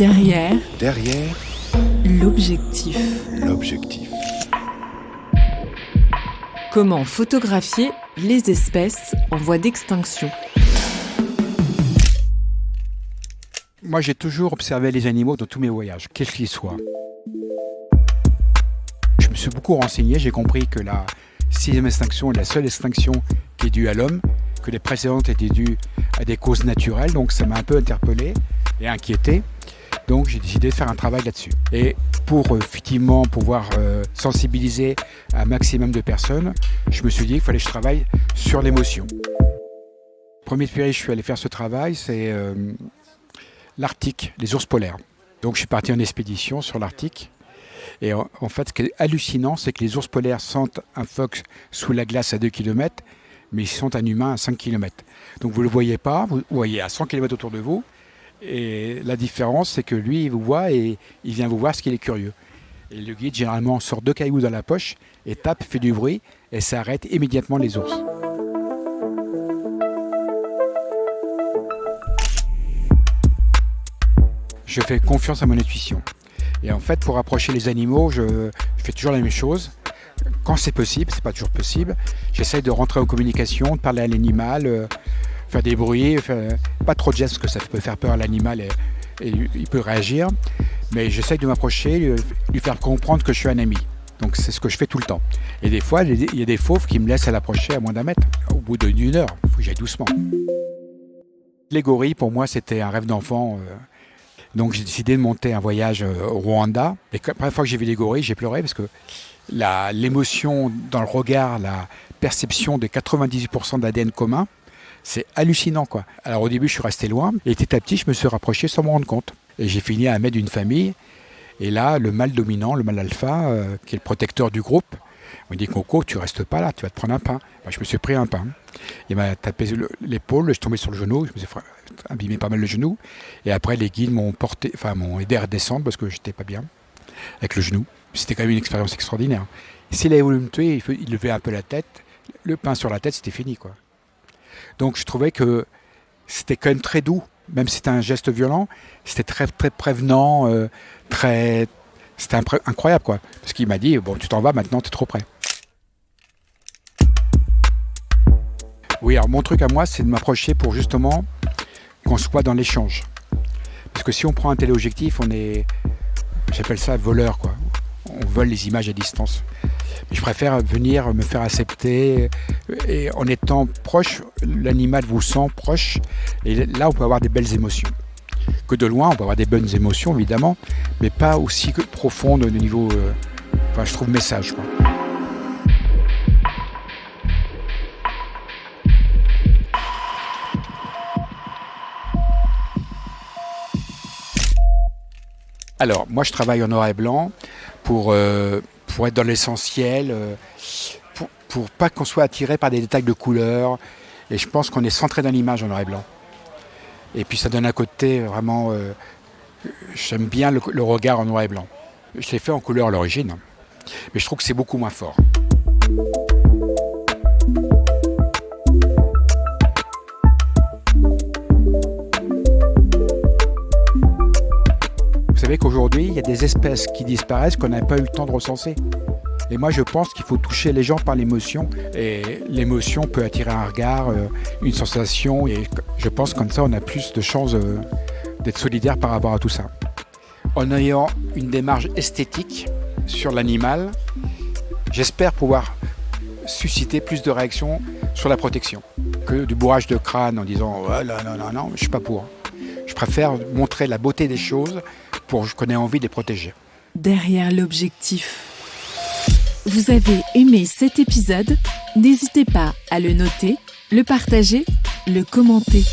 Derrière l'objectif. Comment photographier les espèces en voie d'extinction? Moi, j'ai toujours observé les animaux dans tous mes voyages, quels qu'ils soient. Je me suis beaucoup renseigné, j'ai compris que la 6e extinction est la seule extinction qui est due à l'homme, que les précédentes étaient dues à des causes naturelles, donc ça m'a un peu interpellé et inquiété. Donc j'ai décidé de faire un travail là-dessus. Et pour effectivement pouvoir sensibiliser un maximum de personnes, je me suis dit qu'il fallait que je travaille sur l'émotion. Le premier pays où je suis allé faire ce travail, c'est l'Arctique, les ours polaires. Donc je suis parti en expédition sur l'Arctique. Et en fait, ce qui est hallucinant, c'est que les ours polaires sentent un phoque sous la glace à 2 km, mais ils sentent un humain à 5 km. Donc vous ne le voyez pas, vous voyez à 100 km autour de vous. Et la différence, c'est que lui, il vous voit et il vient vous voir parce qu'il est curieux. Et le guide, généralement, sort 2 cailloux dans la poche et tape, fait du bruit et ça arrête immédiatement les ours. Je fais confiance à mon intuition. Et en fait, pour approcher les animaux, je fais toujours la même chose. Quand c'est possible, c'est pas toujours possible, j'essaye de rentrer en communication, de parler à l'animal, faire des bruits, pas trop de gestes parce que ça peut faire peur à l'animal et il peut réagir. Mais j'essaye de m'approcher, lui faire comprendre que je suis un ami. Donc c'est ce que je fais tout le temps. Et des fois, il y a des fauves qui me laissent à l'approcher à moins d'1 mètre. Au bout d'une heure, il faut que j'aille doucement. Les gorilles, pour moi, c'était un rêve d'enfant. Donc j'ai décidé de monter un voyage au Rwanda. Et la première fois que j'ai vu les gorilles, j'ai pleuré parce que l'émotion dans le regard, la perception de 98% d'ADN commun, c'est hallucinant, quoi. Alors au début, je suis resté loin et petit à petit, je me suis rapproché sans me rendre compte. Et j'ai fini à 1 mètre d'une famille. Et là, le mâle dominant, le mâle alpha, qui est le protecteur du groupe, on me dit « Coco, tu restes pas là, tu vas te prendre un pain ». Ben, je me suis pris un pain. Il m'a tapé l'épaule, je suis tombé sur le genou, je me suis abîmé pas mal le genou. Et après, les guides m'ont aidé à redescendre parce que j'étais pas bien avec le genou. C'était quand même une expérience extraordinaire. S'il avait voulu me tuer, il levait un peu la tête. Le pain sur la tête, c'était fini, quoi. Donc je trouvais que c'était quand même très doux. Même si c'était un geste violent, c'était très, très prévenant, c'était incroyable, quoi. Parce qu'il m'a dit, bon, tu t'en vas maintenant, tu es trop près. Oui, alors mon truc à moi, c'est de m'approcher pour justement qu'on soit dans l'échange. Parce que si on prend un téléobjectif, j'appelle ça voleur, quoi. On vole les images à distance. Mais je préfère venir me faire accepter et en étant proche, l'animal vous sent proche et là on peut avoir des belles émotions. Que de loin, on peut avoir des bonnes émotions évidemment, mais pas aussi profondes au niveau, je trouve, message, quoi. Alors, moi je travaille en noir et blanc pour être dans l'essentiel, pour pas qu'on soit attiré par des détails de couleurs. Et je pense qu'on est centré dans l'image en noir et blanc. Et puis ça donne un côté vraiment... j'aime bien le regard en noir et blanc. Je l'ai fait en couleur à l'origine, mais je trouve que c'est beaucoup moins fort. Vous savez qu'aujourd'hui, il y a des espèces qui disparaissent qu'on n'a pas eu le temps de recenser. Et moi, je pense qu'il faut toucher les gens par l'émotion. Et l'émotion peut attirer un regard, une sensation. Et je pense comme ça, on a plus de chances d'être solidaire par rapport à tout ça. En ayant une démarche esthétique sur l'animal, j'espère pouvoir susciter plus de réactions sur la protection que du bourrage de crâne en disant oh, non, je ne suis pas pour. Je préfère montrer la beauté des choses pour qu'on ait envie de les protéger. Derrière l'objectif. Vous avez aimé cet épisode? N'hésitez pas à le noter, le partager, le commenter.